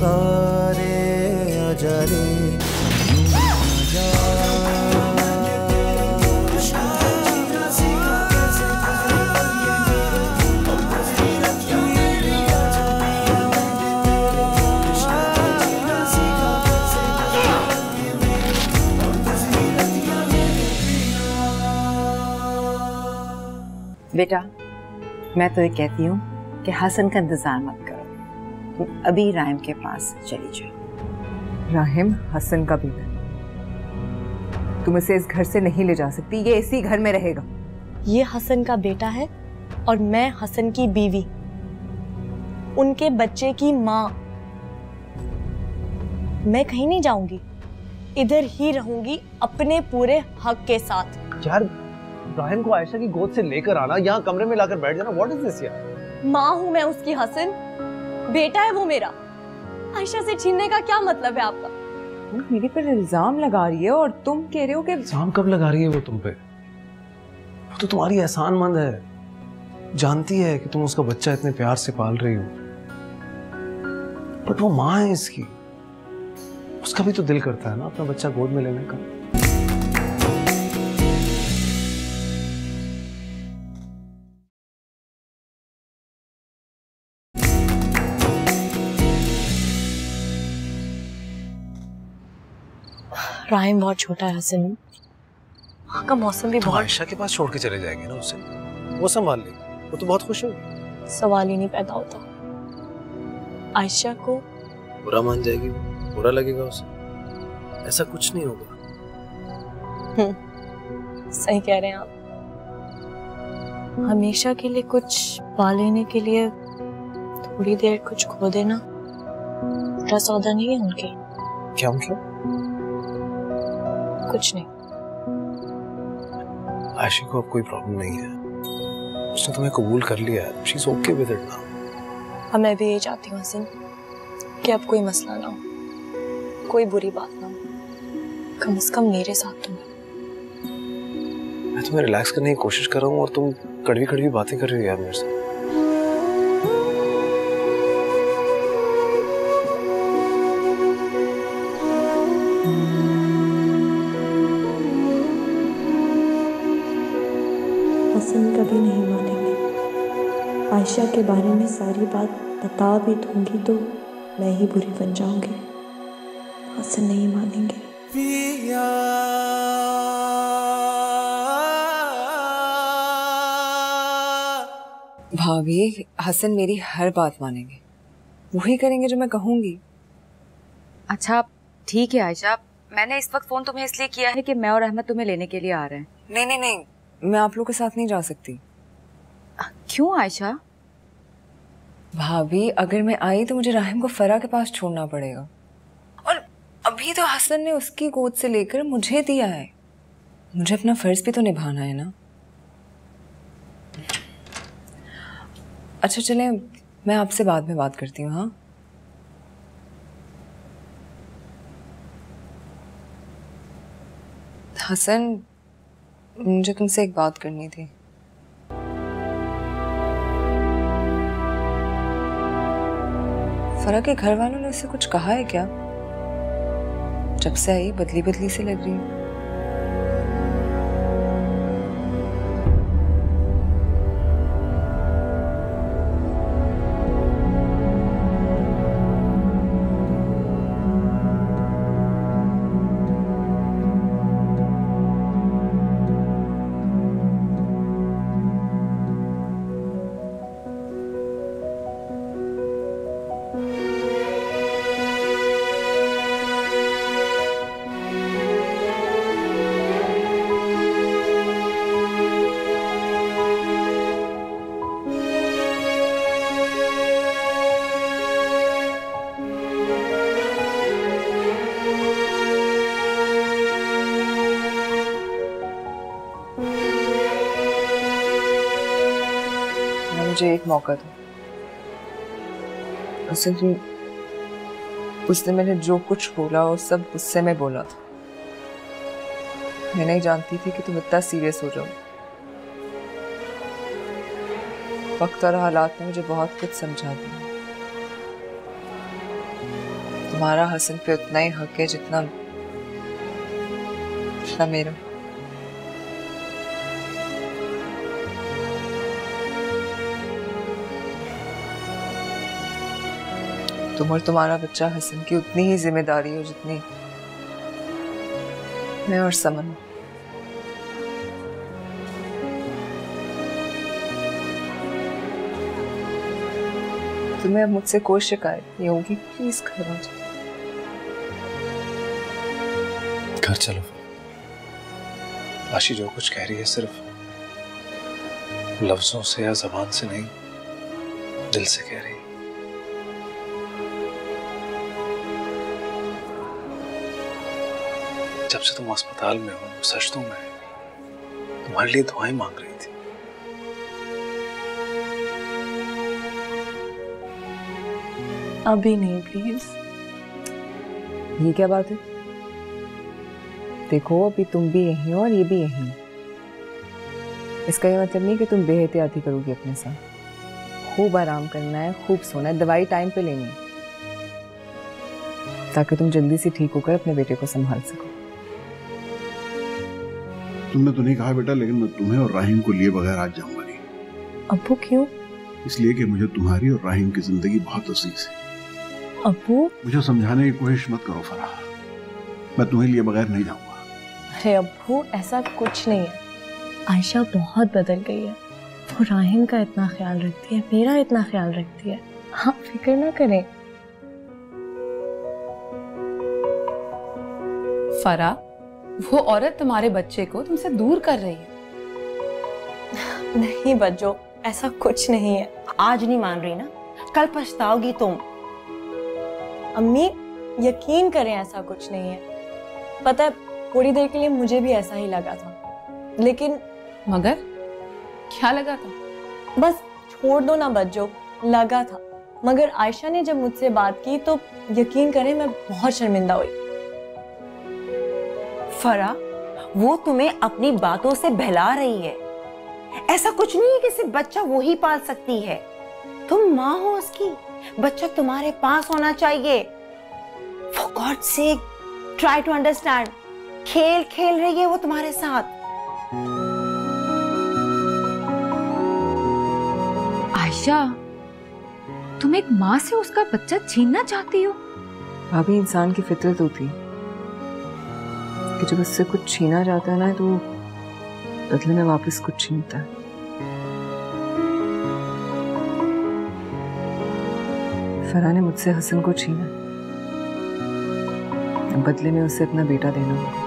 पुकारे आजा रे बेटा, मैं तो ये कहती हूँ कि हसन का इंतजार मत करो, तुम अभी राहिम के पास चली जाओ। राहिम हसन का बेटा, तुम इसे इस घर से नहीं ले जा सकती, ये इसी घर में रहेगा। ये हसन का बेटा है और मैं हसन की बीवी, उनके बच्चे की माँ। मैं कहीं नहीं जाऊंगी, इधर ही रहूंगी अपने पूरे हक के साथ। यार राहिम को आयशा की गोद से लेकर आना, यहाँ कमरे में लाकर बैठ जाना, व्हाट इज दिस यार? माँ हूं मैं उसकी हसन, बेटा है वो मेरा। आयशा से छीनने का क्या मतलब है आपका? वो मेरे पर इल्जाम लगा रही है और तुम कह रहे हो कि इल्जाम कब लगा रही है वो तुम पे? वो तो तुम्हारी एहसानमंद है, जानती है कि तुम उसका बच्चा इतने प्यार से पाल रही हो, बट वो माँ है इसकी, उसका भी तो दिल करता है ना अपना बच्चा गोद में लेने का। राहिम बहुत छोटा है हसन, वहाँ का मौसम भी बहुत। आयशा के पास छोड़ के चले जाएंगे ना उसे, वो संभाल लेगी, वो तो बहुत खुश होगी। सवाल ही नहीं पैदा होता। आयशआयशा को बुरा मान जाएगी, बुरा लगेगा उसे, ऐसा कुछ नहीं होगा। सही कह रहे हैं आप। हमेशा के लिए कुछ पा लेने के लिए थोड़ी देर कुछ खो देना बुरा सौदा नहीं है उनके। क्या मतलब? कुछ नहीं। आयशा को अब कोई प्रॉब्लम नहीं है, उसने तुम्हें कबूल कर लिया है, she is okay with it now. हाँ, मैं भी यही चाहती हूँ हसन कि अब कोई मसला ना हो, कोई बुरी बात ना हो, कम से कम मेरे साथ तुम। मैं तुम्हें रिलैक्स करने की कोशिश कर रहा हूँ और तुम कड़वी कड़वी बातें कर रही हो यार मेरे साथ। हसन कभी नहीं मानेंगे। आयशा के बारे में सारी बात बता भी दूंगी तो मैं ही बुरी बन जाऊंगी। हसन नहीं मानेंगे। भाभी, हसन मेरी हर बात मानेंगे, वही करेंगे जो मैं कहूंगी। अच्छा ठीक है आयशा, मैंने इस वक्त फोन तुम्हें इसलिए किया है कि मैं और अहमद तुम्हें लेने के लिए आ रहे हैं। नहीं नहीं नहीं, मैं आप लोगों के साथ नहीं जा सकती। क्यों आयशा? भाभी, अगर मैं आई तो मुझे राहिम को फरा के पास छोड़ना पड़ेगा, और अभी तो हसन ने उसकी गोद से लेकर मुझे दिया है, मुझे अपना फर्ज भी तो निभाना है ना। अच्छा चलें, मैं आपसे बाद में बात करती हूँ। हाँ हसन, मुझे तुमसे एक बात करनी थी। फरा के घर वालों ने उससे कुछ कहा है क्या? जब से आई बदली बदली से लग रही है। मुझे एक मौका दो। उसने मैंने जो कुछ बोला वो सब गुस्से में बोला था। मैं नहीं जानती थी कि तुम इतना सीरियस हो जाओ। वक्त और हालात ने मुझे बहुत कुछ समझा दिया। तुम्हारा हसन पे उतना ही हक है जितना मेरा। तुम और तुम्हारा बच्चा हसन की उतनी ही जिम्मेदारी हो जितनी मैं और समन। तुम्हें अब मुझसे कोई शिकायत नहीं होगी, प्लीज घर आ जाओ। घर चलो। आशी जो कुछ कह रही है सिर्फ लफ्जों से या जबान से नहीं, दिल से कह रही है। जब से तुम अस्पताल में हो, सच तो मैं तुम्हारे लिए दुआएं मांग रही थी। अभी नहीं प्लीज। ये क्या बात है? देखो अभी तुम भी यही हो और ये भी यही हो। इसका ये मतलब नहीं कि तुम बेहतियाती करोगी अपने साथ। खूब आराम करना है, खूब सोना है, दवाई टाइम पे लेनी है ताकि तुम जल्दी से ठीक होकर अपने बेटे को संभाल सको। तुमने तो नहीं कहा बेटा, लेकिन मैं तुम्हें और राहिम को लिए बगैर आज जाऊंगा नहीं। अब्बू क्यों? इसलिए कि मुझे तुम्हारी और राहिम की जिंदगी बहुत अजीज है। अब्बू मुझे समझाने की कोशिश मत करो फराह, मैं तुम्हें लिए बगैर नहीं जाऊंगा। अरे अब्बू ऐसा कुछ नहीं है। आयशा बहुत बदल गई है। वो राहिम का इतना ख्याल रखती है, मेरा इतना ख्याल रखती है। आप फिक्र ना करें। फरा, वो औरत तुम्हारे बच्चे को तुमसे दूर कर रही है। नहीं बच्चों, ऐसा कुछ नहीं है। आज नहीं मान रही ना, कल पछताओगी तुम। अम्मी यकीन करें ऐसा कुछ नहीं है। पता है थोड़ी देर के लिए मुझे भी ऐसा ही लगा था, लेकिन मगर क्या लगा था? बस छोड़ दो ना बच्चों, लगा था। मगर आयशा ने जब मुझसे बात की तो यकीन करें मैं बहुत शर्मिंदा हुई। फरा, वो तुम्हें अपनी बातों से बहला रही है। ऐसा कुछ नहीं है कि सिर्फ बच्चा वो ही पाल सकती है। तुम माँ हो उसकी, बच्चा तुम्हारे पास होना चाहिए। For God's sake, try to understand. खेल खेल रही है वो तुम्हारे साथ। आयशा, तुम एक माँ से उसका बच्चा छीनना चाहती हो? भाभी, इंसान की फितरत होती है कि जब उससे कुछ छीना जाता है ना तो बदले में वापस कुछ छीनता है। फराह ने मुझसे हसन को छीना, बदले में उसे अपना बेटा देना होगा।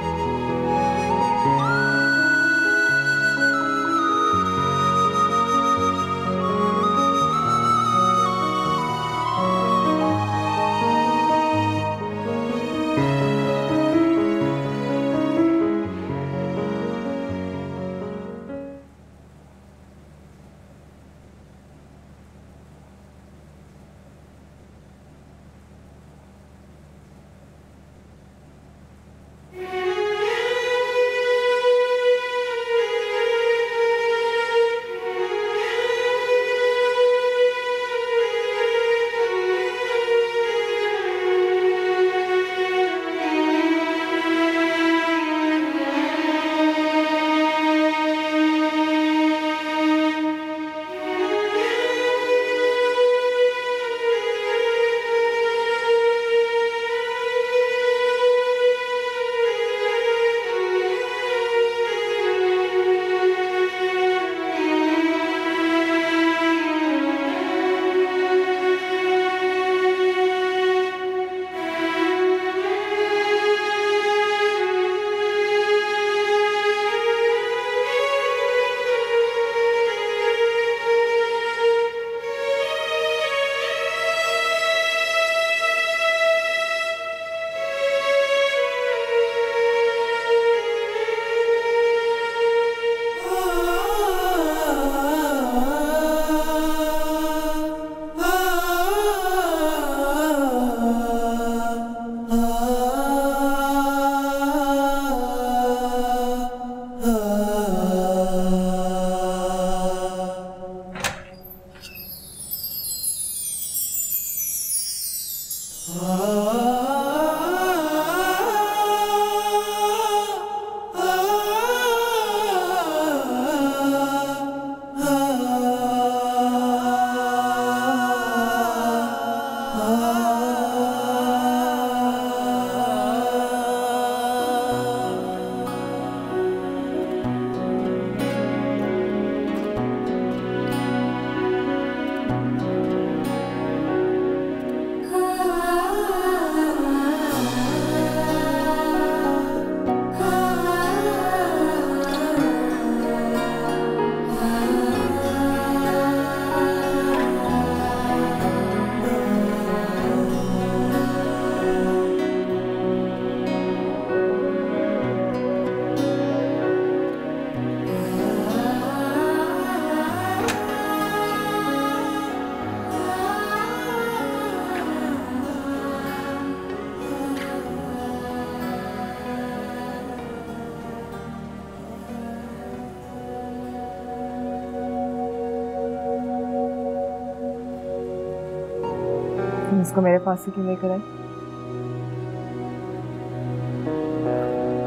इसको मेरे पास से क्यों लेकर आए?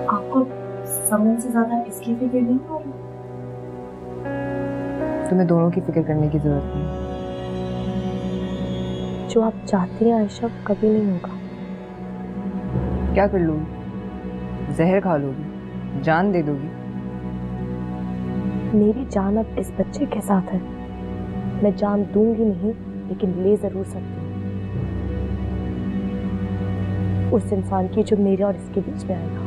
आपको समन से ज्यादा इसकी फिक्र नहीं हो रही? तुम्हें दोनों की फिक्र करने की जरूरत नहीं। जो आप चाहती हैं आयशा कभी नहीं होगा। क्या कर लोगी? जहर खा लोगी? जान दे दोगी? मेरी जान अब इस बच्चे के साथ है। मैं जान दूंगी नहीं, लेकिन ले जरूर सकती हूँ उस इंसान की जो मेरे और इसके बीच में आएगा।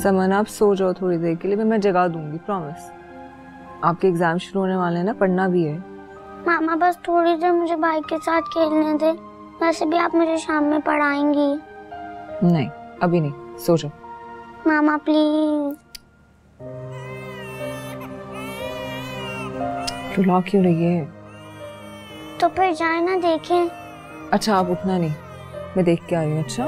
समन आप सो जाओ थोड़ी देर के लिए, मैं जगा दूंगी, प्रॉमिस। आपके एग्जाम शुरू होने वाले हैं ना, पढ़ना भी है। मामा बस थोड़ी देर मुझे भाई के साथ खेलने दे, वैसे भी आप मुझे शाम में पढ़ाएंगी। नहीं अभी नहीं, सो जाओ। मामा प्लीज। रुला क्यों रही है? तो फिर जाए ना देखें। अच्छा आप उठना नहीं, मैं देख के आ रही हूँ। अच्छा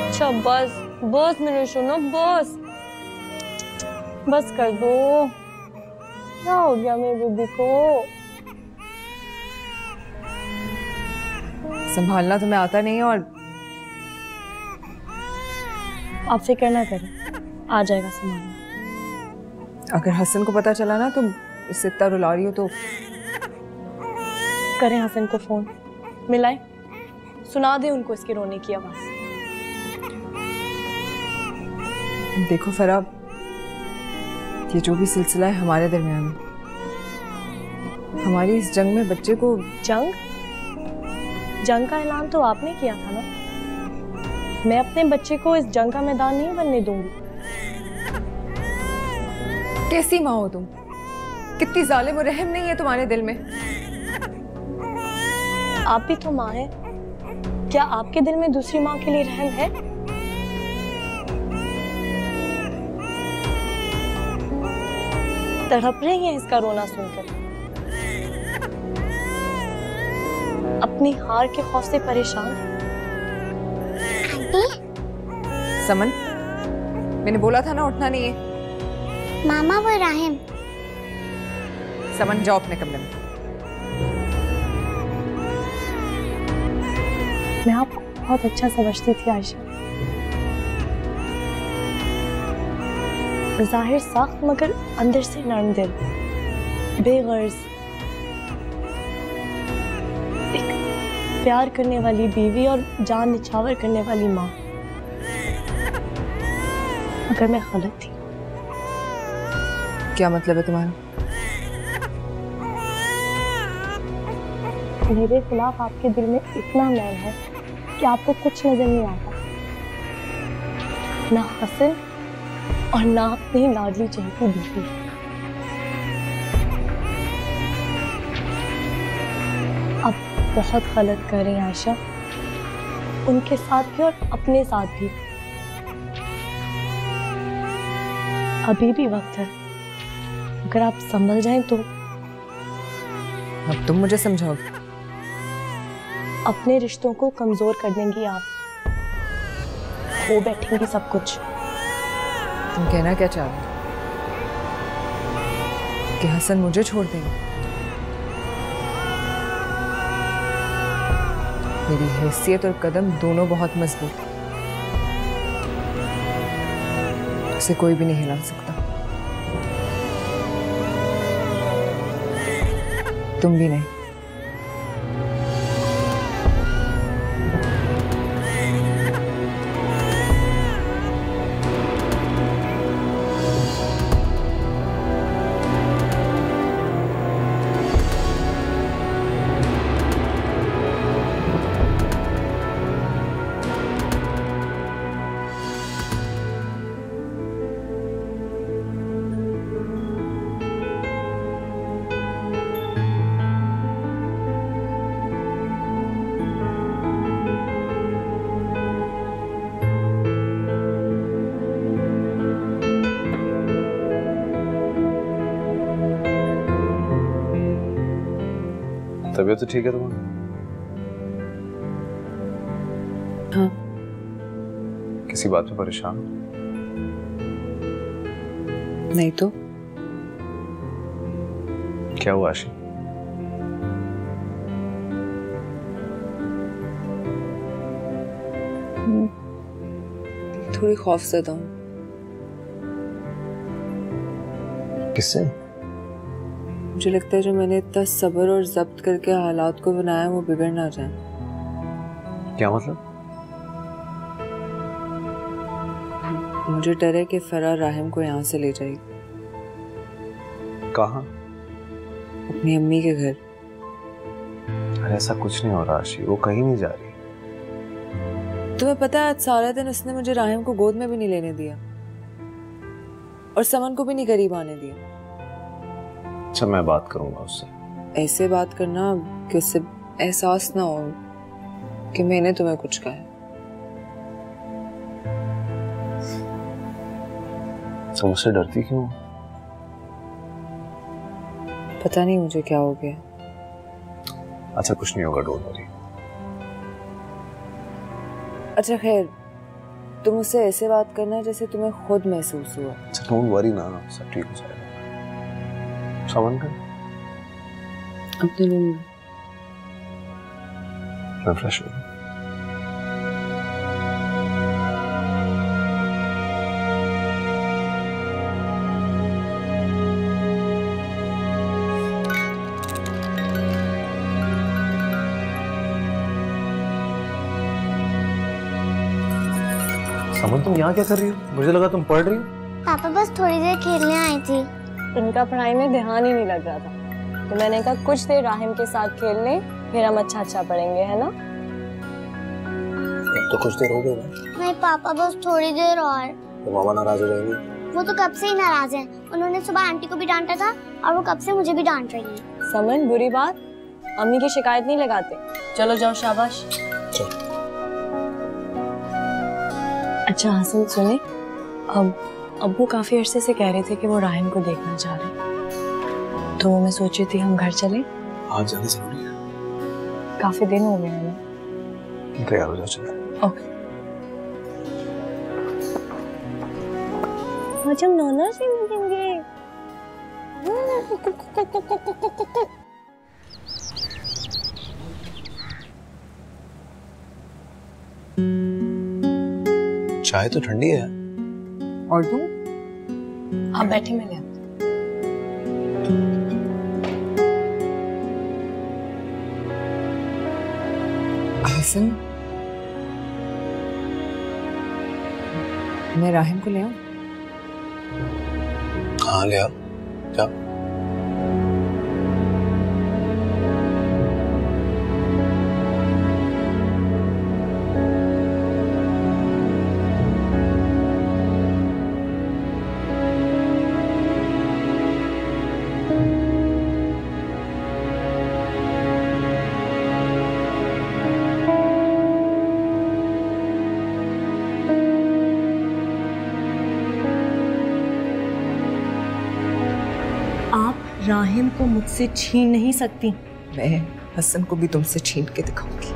अच्छा बस बस मेरे सुनो, बस कर दो। क्या हो गया मेरी बेबी को? संभालना तुम्हें आता नहीं है और आप फिक्र ना करें, आ जाएगा संभालना। अगर हसन को पता चला ना तुम इससे इतना रुला रही हो तो करें हसन को फोन, मिलाएं, सुना दे उनको इसके रोने की आवाज। देखो फराब, ये जो भी सिलसिला है हमारे दरमियान है। हमारी इस जंग में बच्चे को जंग का ऐलान तो आपने किया था ना। मैं अपने बच्चे को इस जंग का मैदान नहीं बनने दूंगी। कैसी माँ हो तुम? कितनी जालिम और रहम नहीं है तुम्हारे दिल में? आप भी तो माँ है, क्या आपके दिल में दूसरी माँ के लिए रहम है? तड़प रही हैं इसका रोना सुनकर, अपनी हार के खौफ से परेशान। समन, मैंने बोला था ना उठना नहीं है। मामा वो राहिम। समन जाओ अपने कमरे में। मैं आपको बहुत अच्छा समझती थी आयशा, जाहिर सख्त मगर अंदर से नरम दिल, बेगर्ज, एक प्यार करने वाली बीवी और जान निछावर करने वाली माँ। मगर मैं गलत थी। क्या मतलब है तुम्हारा? मेरे खिलाफ आपके दिल में इतना मैल है कि आपको कुछ नजर नहीं आता, ना हसन और ना अपनी लाडली चहती बीवी। अब बहुत गलत कर रही हैं आयशा, उनके साथ भी और अपने साथ भी। अभी भी वक्त है, अगर आप संभल जाएं तो। अब तुम मुझे समझाओगे? अपने रिश्तों को कमजोर कर देंगी आप, खो बैठेंगी सब कुछ। तुम कहना क्या चाह रहे हो? कि हसन मुझे छोड़ देंगे? मेरी हैसियत और कदम दोनों बहुत मजबूत, उसे कोई भी नहीं हिला सकता। तुम भी नहीं। तबीयत तो ठीक है तुम्हारी? हाँ। किसी बात पे परेशान? नहीं तो। क्या हुआ आशी? थोड़ी खौफज़दा हूँ। किससे? मुझे लगता है जो मैंने इतना सब्र और जब्त करके हालात को बनाया वो बिगड़ ना जाए। क्या मतलब? मुझे डर है कि फरा राहिम को यहाँ से ले जाएगी। कहाँ? अपनी अम्मी के घर। अरे ऐसा कुछ नहीं हो रहा आशी, वो कहीं नहीं जा रही। तुम्हें पता है आज सारा दिन उसने मुझे राहिम को गोद में भी नहीं लेने दिया और समन को भी नहीं करीब आने दिया। अच्छा मैं बात करूंगा उससे। ऐसे बात करना कि उससे एहसास ना हो कि मैंने तुम्हें कुछ कहा है। तुम मुझसे डरती क्यों? पता नहीं मुझे क्या हो गया। अच्छा कुछ नहीं होगा, डोंट वरी। अच्छा खैर, तुम मुझसे ऐसे बात करना जैसे तुम्हें खुद महसूस हुआ। अच्छा डोंट वरी ना, सब ठीक हो जाएगा। समन का अपने रूम में रिफ्रेश हो। समन तुम यहाँ क्या कर रही हो? मुझे लगा तुम पढ़ रही हो। पापा बस थोड़ी देर खेलने आई थी। इनका पढ़ाई में ध्यान ही नहीं लग रहा था, तो मैंने कहा कुछ देर राहिम के साथ खेल लें, फिर हम अच्छा पढ़ेंगे, है ना? तो कुछ देर हो गई ना। नहीं पापा बस थोड़ी देर और। तो मामा नाराज हो जाएंगे। वो तो कब से ही नाराज हैं। उन्होंने सुबह आंटी को भी डांटा था और वो कब से मुझे भी डांट रही है। समन बुरी बात, अम्मी की शिकायत नहीं लगाते। चलो जाओ, शाबाश। अच्छा हसन सुने, अब अब्बू काफी अरसे से कह रहे थे कि वो राहिम को देखना चाह रहे, तो मैं सोची थी हम घर चलें। आज जाने जरूरी है। काफी दिन हो गए हैं। तैयार हो जाओ, चलो। ओके। आज हम नाना से मिलेंगे। चाय तो ठंडी है। और तुम? आप बैठे, मैं ले आती। हसन, मैं राहिम को ले आऊं? हाँ ले आओ, जाओ। राहिम को मुझसे छीन नहीं सकती। मैं हसन को भी तुमसे छीन के दिखाऊंगी।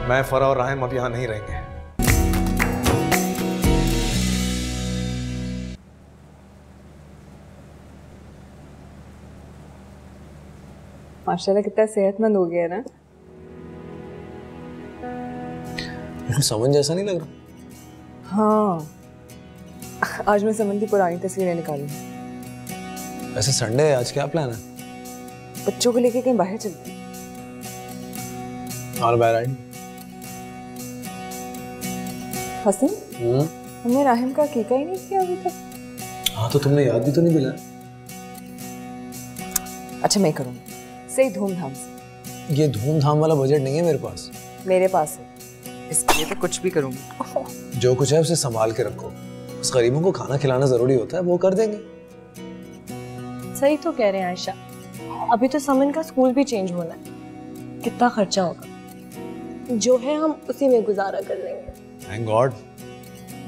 मैं, फरा और राहिम अब यहाँ नहीं रहेंगे। माशाल्लाह कितना सेहतमंद हो गया ना। समन जैसा नहीं लग रहा। हाँ, आज मैं समन की पुरानी तस्वीरें निकालूं। वैसे संडे है, आज क्या प्लान है? बच्चों को लेके कहीं बाहर चलते। और बाहर आई? हसन, हमने राहिम का अकीका ही नहीं किया अभी तक। हाँ तो तुमने याद भी तो नहीं दिलाया। अच्छा मैं करूँगी, सही धूमधाम से। ये धूमधाम वाला बजट नहीं है मेरे पास। मेरे पास है, इसके लिए तो कुछ भी करूँगी। जो कुछ है उसे संभाल के रखो। उस गरीबों को खाना खिलाना जरूरी होता है, वो कर देंगे। सही तो कह रहे हैं आयशा, अभी तो समन का स्कूल भी चेंज होना है, कितना खर्चा होगा। जो है हम उसी में गुजारा कर लेंगे। Thank God.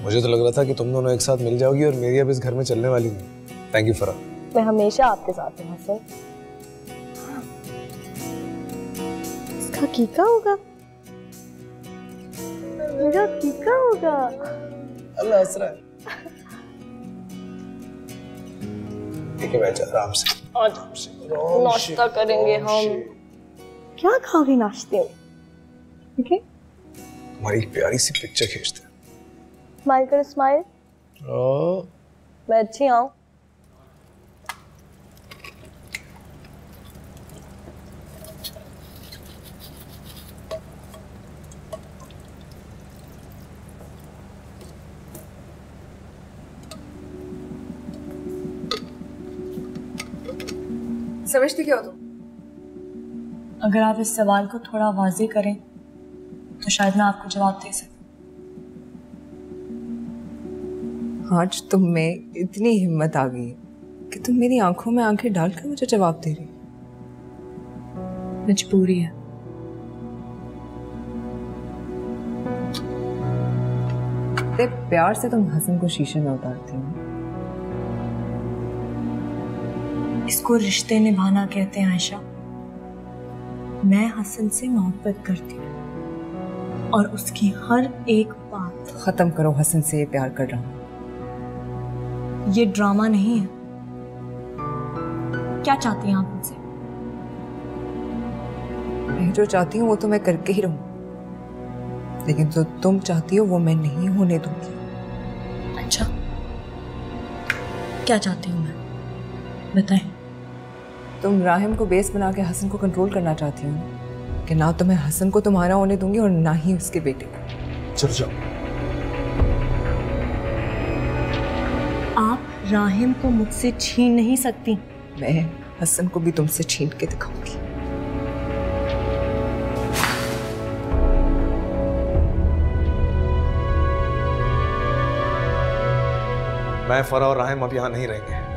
मुझे तो लग रहा था कि तुम दोनों एक साथ मिल जाओगी और मेरी अब इस घर में चलने वाली नहीं। थैंक यू फरा। मैं हमेशा आपके साथ हूँ हसन। हकीका होगा, मेरा हकीका होगा। अल्लाह हंस रहा है। ठीक है बैठ जा आराम से। नाश्ता करेंगे हम। क्या खाओगे नाश्ते में? ठीक है, हमारी प्यारी सी पिक्चर खींचते हैं। स्माइल करो, स्माइल। मैं अच्छी आऊं? समझती क्या हो तुम? अगर आप इस सवाल को थोड़ा वाज़ेह करें तो शायद मैं आपको जवाब दे सकूं। आज तुम में इतनी हिम्मत आ गई कि तुम मेरी आंखों में आंखें डालकर मुझे जवाब दे रही। मजबूरी है। इतने प्यार से तुम हसन को शीशे में उतारती हो। इसको रिश्ते निभाना कहते हैं आयशा। मैं हसन से मोहब्बत करती हूँ और उसकी हर एक बात। खत्म करो, हसन से ये प्यार कर रहा हूँ। ये ड्रामा नहीं है। क्या चाहती हैं आप मुझसे? मैं जो चाहती हूँ वो तो मैं करके ही रहूँ, लेकिन जो तुम चाहती हो वो मैं नहीं होने दूंगी। अच्छा, क्या चाहती हूँ मैं? बताएं। तुम राहिम को बेस बना के हसन को कंट्रोल करना चाहती हो कि ना तो मैं हसन को तुम्हारा होने दूंगी और ना ही उसके बेटे को। चल जाओ। आप राहिम को मुझसे छीन नहीं सकती। मैं हसन को भी तुमसे छीन के दिखाऊंगी। मैं, फरा और राहिम अब यहाँ नहीं रहेंगे।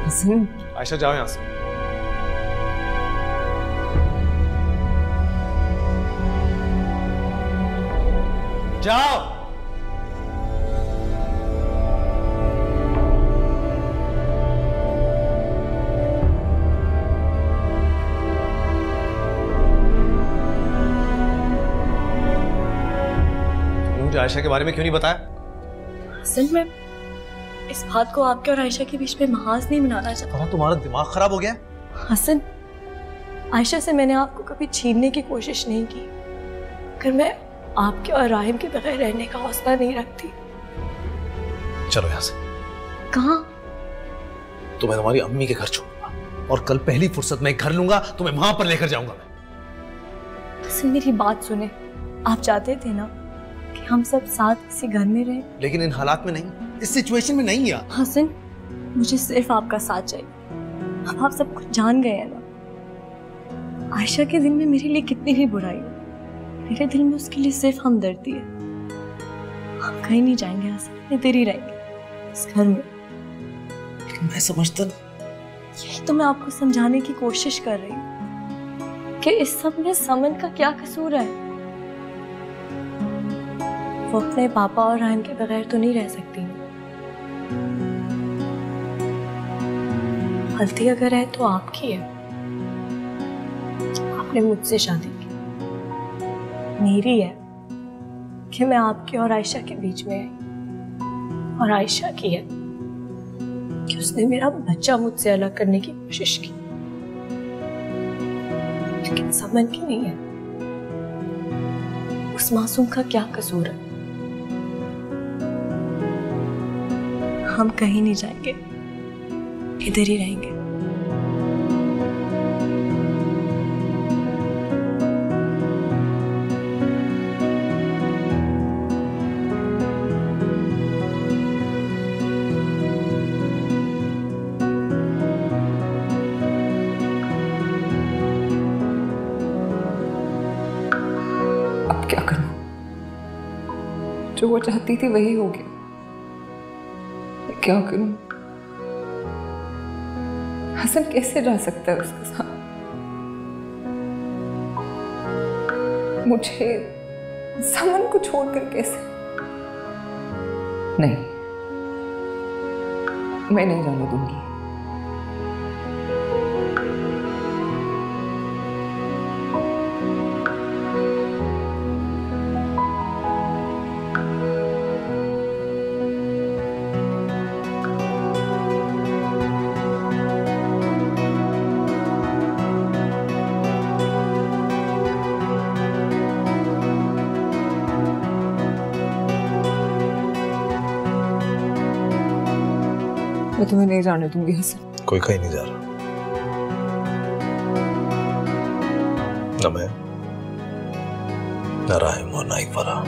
हसन, आयशा जाओ यहाँ से। जाओ। मुझे आयशा के बारे में क्यों नहीं बताया? असल में इस बात को आपके और आयशा के बीच में महाज नहीं बनाना चाहता। तुम्हारा दिमाग खराब हो गया? हसन, आयशा से मैंने आपको कभी छीनने की कोशिश नहीं की, अगर मैं आपके और राहिम के बगैर रहने का हौसला नहीं रखती। चलो यहाँ से। कहाँ? तो मैं तुम्हारी अम्मी के घर छोड़ूंगा और कल पहली फुर्सत में एक घर लूंगा, तुम्हें वहां पर लेकर जाऊंगा मैं। हसन, मेरी बात सुने। आप चाहते थे ना कि हम सब साथ किसी घर में रहें? लेकिन इन हालात में नहीं, इस सिचुएशन में नहीं यार। हसन, मुझे सिर्फ आपका साथ चाहिए। अब आप सब कुछ जान गए हैं ना। आयशा के दिल में मेरे लिए कितनी भी बुराई है, मेरे दिल में उसके लिए सिर्फ हमदर्दी है। हम कहीं नहीं जाएंगे हसन, इधर ही रहेंगे इस घर में। मैं समझता यही तो मैं आपको समझाने की कोशिश कर रही हूँ कि इस सब में समन का क्या कसूर है। वो अपने पापा और राहिम के बगैर तो नहीं रह सकती। गलती अगर है तो आपकी है। आपने मुझसे शादी की। मेरी है कि मैं आपके और आयशा के बीच में आई, और आयशा की है कि उसने मेरा बच्चा मुझसे अलग करने की कोशिश की, लेकिन समन की नहीं है। उस मासूम का क्या कसूर है? हम कहीं नहीं जाएंगे, इधर ही रहेंगे। अब क्या करूं? जो वो चाहती थी वही हो गया। मैं क्या करूं? हसन कैसे जा सकता है उसके साथ? मुझे समन को छोड़कर कैसे? नहीं, मैं नहीं जाने दूंगी। मैं तुम्हें नहीं जाने दूंगी हसन। कोई कहीं नहीं जा रहा, न मैं, न राहिम और न ही फराह।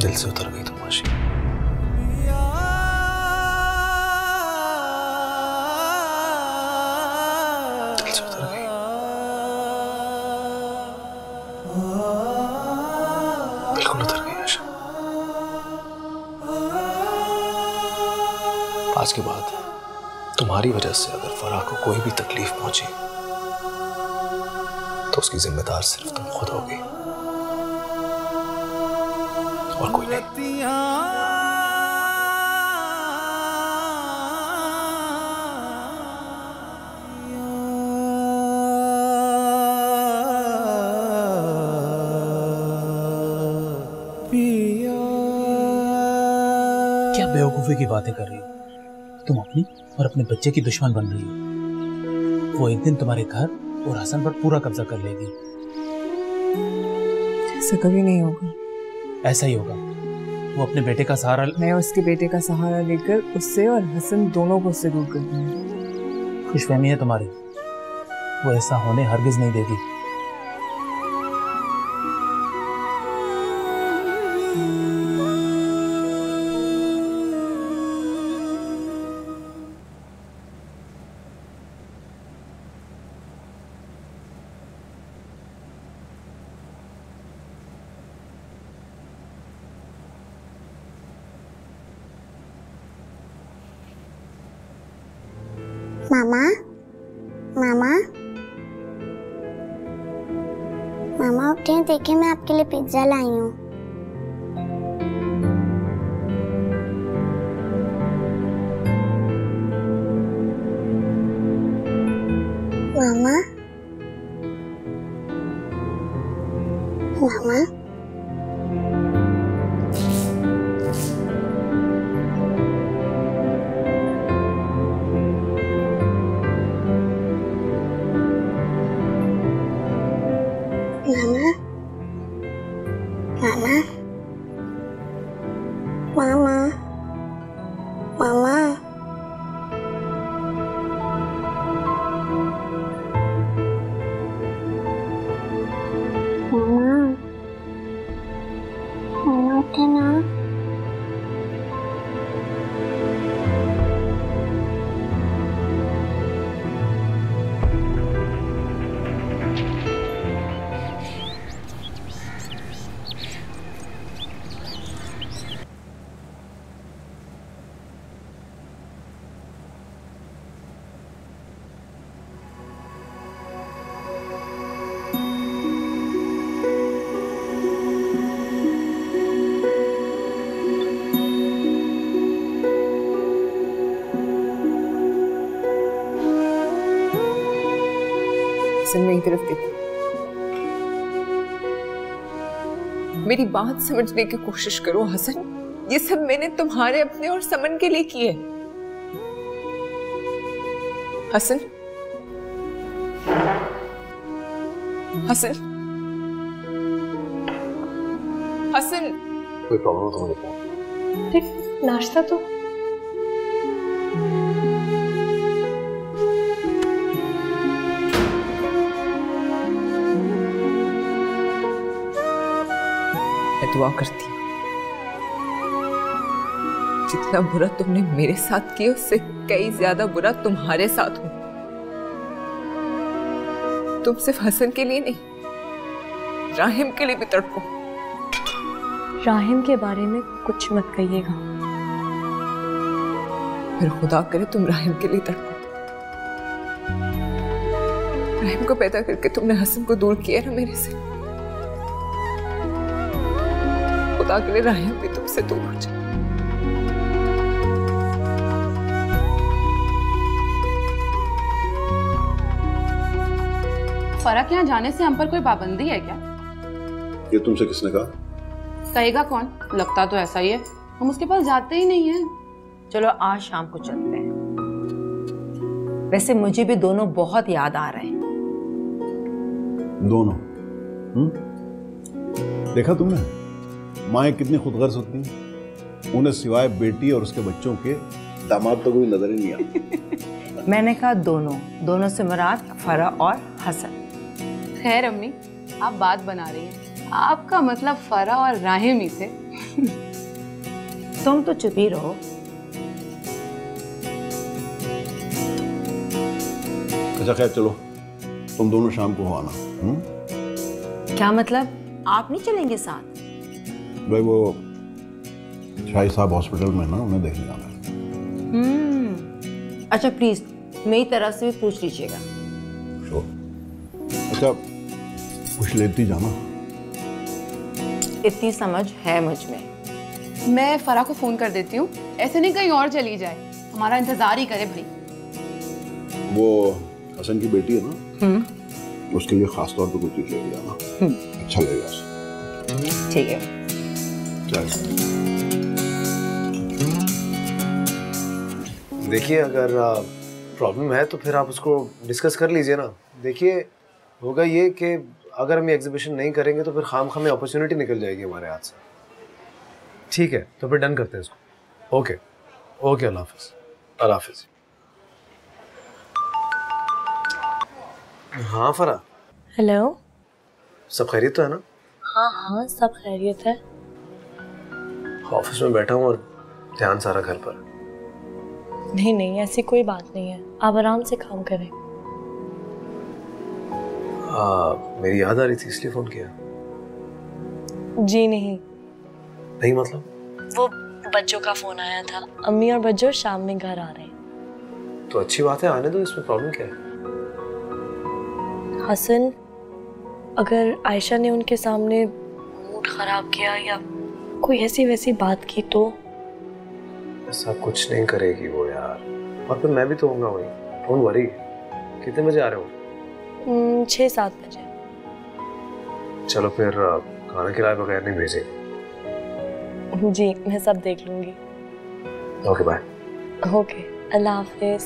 दिल से उतर गई तुम आशी। दिल से उतर गई, बिल्कुल उतर गई आशा। आज के बाद तुम्हारी वजह से अगर फराह को कोई भी तकलीफ पहुंची तो उसकी जिम्मेदार सिर्फ तुम खुद होगी और कोई नहीं। क्या बेवकूफी की बातें कर रही हो तुम? अपनी और अपने बच्चे की दुश्मन बन रही हो। वो एक दिन तुम्हारे घर और हसन पर पूरा कब्जा कर लेगी। ऐसा कभी नहीं होगा। ऐसा ही होगा। वो अपने बेटे का सहारा, मैं उसके बेटे का सहारा लेकर उससे और हसन दोनों को उससे दूर कर दूंगी। खुशफहमी है तुम्हारी, वो ऐसा होने हरगिज नहीं देगी। मामा, मामा, मामा उठे, देखिए मैं आपके लिए पिज्जा लाई हूँ। मामा, मामा, मामा, मामा, मामा, मामा, मामा उठे ना। हसन मेरी तरफ देखो, मेरी बात समझने की कोशिश करो हसन। ये सब मैंने तुम्हारे अपने और समन के लिए किए। हसन, हसन, हसन, कोई प्रॉब्लम तो मुझे नाश्ता तो दुआ करती हूँ जितना बुरा तुमने मेरे साथ किया उससे कई ज्यादा बुरा तुम्हारे साथ हो। तुम सिर्फ हसन के लिए नहीं, राहिम के लिए भी तड़पो। राहिम के बारे में कुछ मत कहिएगा। फिर खुदा करे तुम राहिम के लिए तड़पो। राहिम को पैदा करके तुमने हसन को दूर किया ना मेरे से। खुदा के लिए राहिम भी तुमसे दूर हो जाए। फराह यहाँ जाने से हम पर कोई पाबंदी है क्या? ये तुमसे किसने कहा? कहेगा कौन? लगता तो ऐसा ही है, हम उसके पास जाते ही नहीं हैं। चलो आज शाम को चलते हैं। वैसे मुझे भी दोनों बहुत याद आ रहे हैं। दोनों? देखा तुमने माएँ कितनी खुदगर्ज होती हैं, उन्हें सिवाय बेटी और उसके बच्चों के दामाद तो कोई नजर ही नहीं आता। मैंने कहा दोनों से मुराद फराह और हसन। खैर अम्मी, आप बात बना रही हैं, आपका मतलब फराह और राहिम ही से। तुम तो चुप ही रहो। अच्छा खैर चलो, तुम दोनों शाम को हो आना। क्या मतलब, आप नहीं चलेंगे साथ? भाई वो शाही साहब हॉस्पिटल में ना, उन्हें देखने जाना है। अच्छा प्लीज मेरी तरफ से भी पूछ लीजिएगा। अच्छा पूछ लेती जाना। इतनी समझ है मुझ में। मैं फराह को फोन कर देती हूँ, ऐसे नहीं कहीं और चली जाए, हमारा इंतजार ही करे भाई। वो हसन की बेटी है ना, उसके लिए खास तौर पे कुछ चीज लेके जाना, अच्छा लगेगा उसे। ठीक है चल। देखिए अगर प्रॉब्लम है तो फिर आप उसको डिस्कस कर लीजिए ना। देखिए होगा ये कि अगर हम ये एग्जीबिशन नहीं करेंगे तो फिर खाम-खाम में अपॉर्चुनिटी निकल जाएगी हमारे हाथ से। ठीक है तो फिर डन करते हैं इसको। ओके ओके, अल्लाह हाफिज़। अल्लाह हाफिज़। हाँ फरा। हेलो, सब खैरियत तो है ना? हाँ हाँ सब खैरियत है। ऑफिस में बैठा हूँ और ध्यान सारा घर पर। नहीं नहीं ऐसी कोई बात नहीं है, आप आराम से काम करें। मेरी याद आ रही थी इसलिए फोन किया। जी नहीं मतलब वो बच्चों का फोन आया था, अम्मी और बच्चों शाम में घर आ रहे हैं। तो अच्छी बात है, आने दो, इसमें प्रॉब्लम क्या है? हसन, अगर आयशा ने उनके सामने मूड खराब किया या कोई ऐसी वैसी बात की तो? ऐसा कुछ नहीं करेगी वो यार, और फिर मैं भी तो होऊंगा वहीं। Don't worry. कितने बजे आ रहे हो? 6-7 बजे। चलो फिर खाना खिलाए बगैर नहीं भेजेगी। जी मैं सब देख लूंगी। Okay bye. ओके अल्लाह हाफिज़।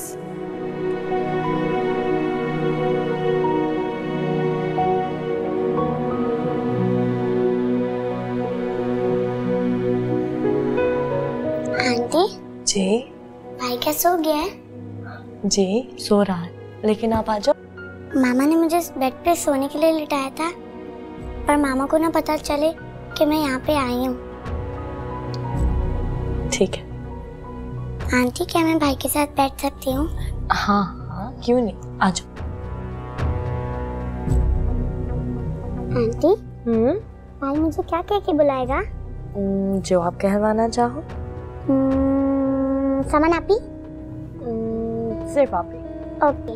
आंटी जी भाई क्या सो गया है? जी सो रहा है, लेकिन आप आ जाओ। मामा ने मुझे बेड पे सोने के लिए लिटाया था, पर मामा को ना पता चले कि मैं यहाँ पे आई हूँ। ठीक है। आंटी क्या मैं भाई के साथ बैठ सकती हूँ? हाँ हाँ क्यों नहीं, आ जाओ। आंटी भाई मुझे क्या कह के बुलाएगा? जो आप कहवाना चाहो। समन आपी? सिर्फ आप ही। ओके।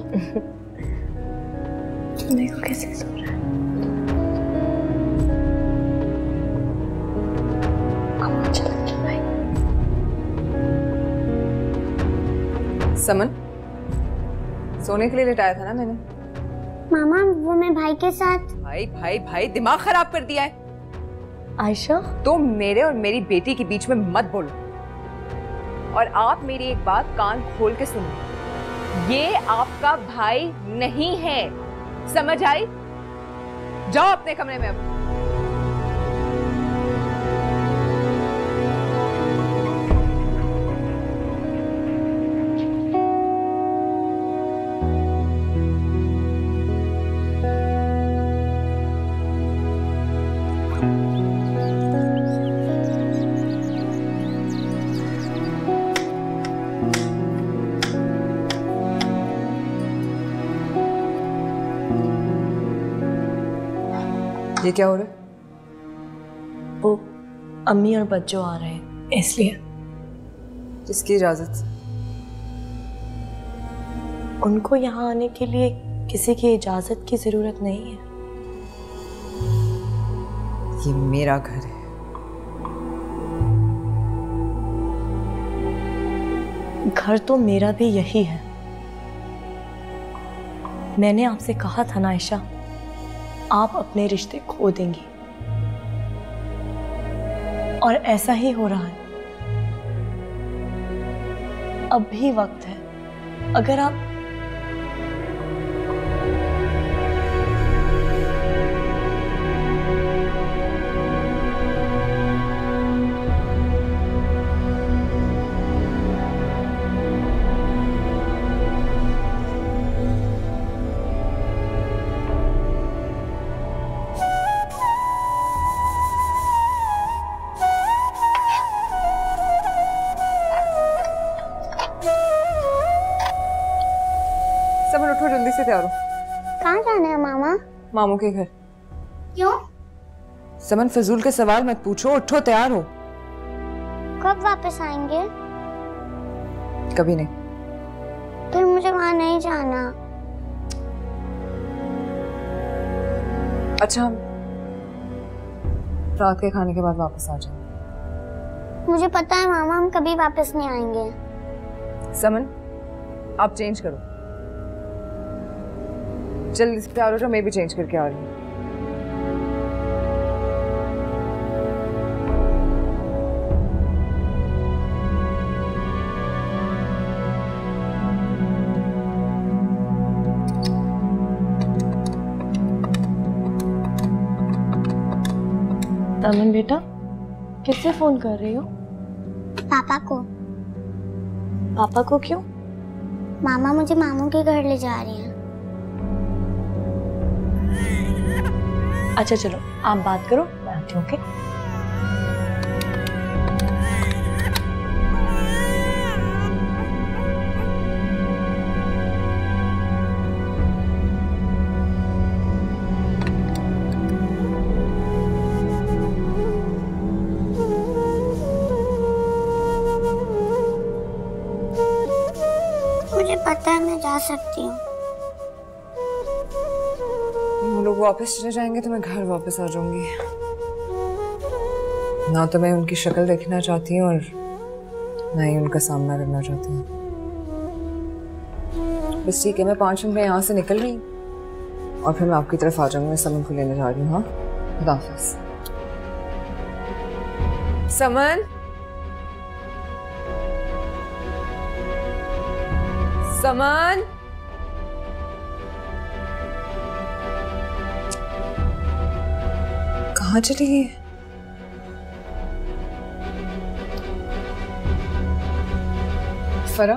देखो कैसे सो रहा है। समन, सोने के लिए लिटाया था ना मैंने। मामा वो मैं भाई के साथ। भाई भाई भाई दिमाग खराब कर दिया है। आयशा तो मेरे और मेरी बेटी के बीच में मत बोलो, और आप मेरी एक बात कान खोल के सुनो, ये आपका भाई नहीं है, समझ आई? जाओ अपने कमरे में अब। ये क्या हो रहा है? वो अम्मी और बच्चों आ रहे हैं इसलिए। किसकी इजाजत से? उनको यहाँ आने के लिए किसी की इजाजत की जरूरत नहीं है। ये मेरा घर है। घर तो मेरा भी यही है। मैंने आपसे कहा था ना आयशा, आप अपने रिश्ते खो देंगी, और ऐसा ही हो रहा है। अब भी वक्त है, अगर आप मामू के घर। क्यों? समन फजूल के सवाल मत पूछो, उठो तैयार हो। कब वापस आएंगे? कभी नहीं। फिर मुझे वहां नहीं जाना। अच्छा, हम रात के खाने के बाद वापस आ जाएंगे। मुझे पता है मामा, हम कभी वापस नहीं आएंगे। समन, आप चेंज करो। जल्दी से तैयार हो जाओ, मैं भी चेंज करके आ रही हूँ। अमन बेटा, किससे फोन कर रही हो? पापा को। पापा को क्यों? मामा मुझे मामू के घर ले जा रही हैं। अच्छा चलो, आप बात करो, मैं आती हूँ। ओके? मुझे पता है मैं जा सकती हूँ। वो लोग वापस चले जाएंगे तो मैं घर वापस आ जाऊंगी। ना तो मैं उनकी शक्ल देखना चाहती हूँ और ना ही उनका सामना करना चाहती हूँ। बस ठीक है, मैं 5 मिनट में यहाँ से निकल रही हूँ और फिर मैं आपकी तरफ आ जाऊंगी। मैं समन को लेने जा रही हूँ। हाँ, खुदा हाफिज। समन, समन, कहाँ चली गई? फरा,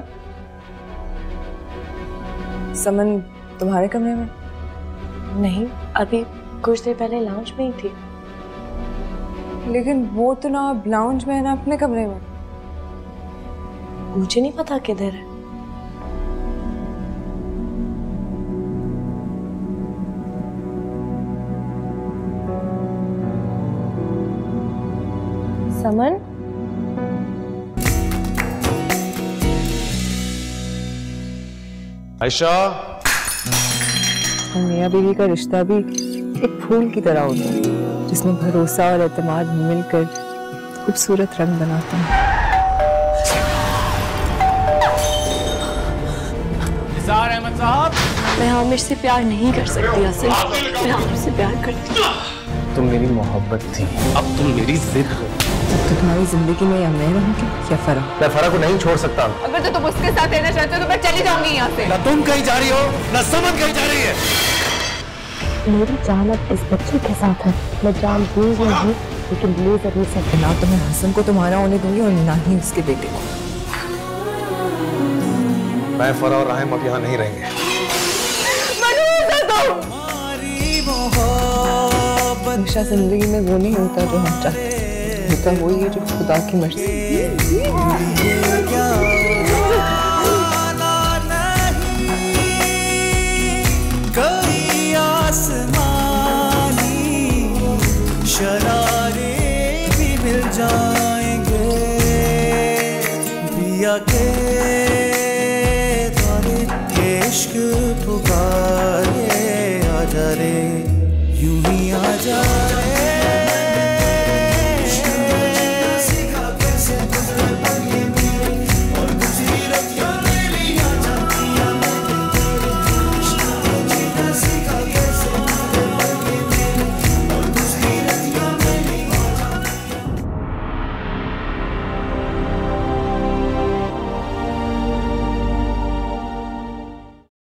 समन तुम्हारे कमरे में? नहीं, अभी कुछ देर पहले लाउंज में ही थी। लेकिन वो तो ना लाउंज में है ना अपने कमरे में। मुझे नहीं पता किधर है। समन, आयशा, मियां बीवी का रिश्ता भी एक फूल की तरह होता है जिसमें भरोसा और एतमाद मिलकर खूबसूरत रंग बनाते हैं। निसार अहमद साहब, मैं आमिर से प्यार नहीं कर सकती असल। मैं आमिर से प्यार करती हूँ। तुम मेरी मोहब्बत थी, अब तुम मेरी जिद हो। तो तुम्हारी जिंदगी में या मैं रहूंगी या फरा? मैं फरा को नहीं छोड़ सकता। अगर तो तुम उसके साथ रहना चाहते हो तो मैं चली जाऊंगी यहाँ से। ना तुम कहीं जा रही हो, ना समन कहीं जा रही है। मेरी जान अब इस बच्चे के साथ है। मैं जान दूंगी नहीं, लेकिन ले जरूर सकते। ना तो मैं हसन को तुम्हारा होने दूंगी और ना ही उसके बेटे को। मैं फरा और राहिम अब यहाँ नहीं रहेंगे। हमेशा जिंदगी में वो नहीं होता जो हम चाहते हैं, होता वही है जो खुदा की मर्जी।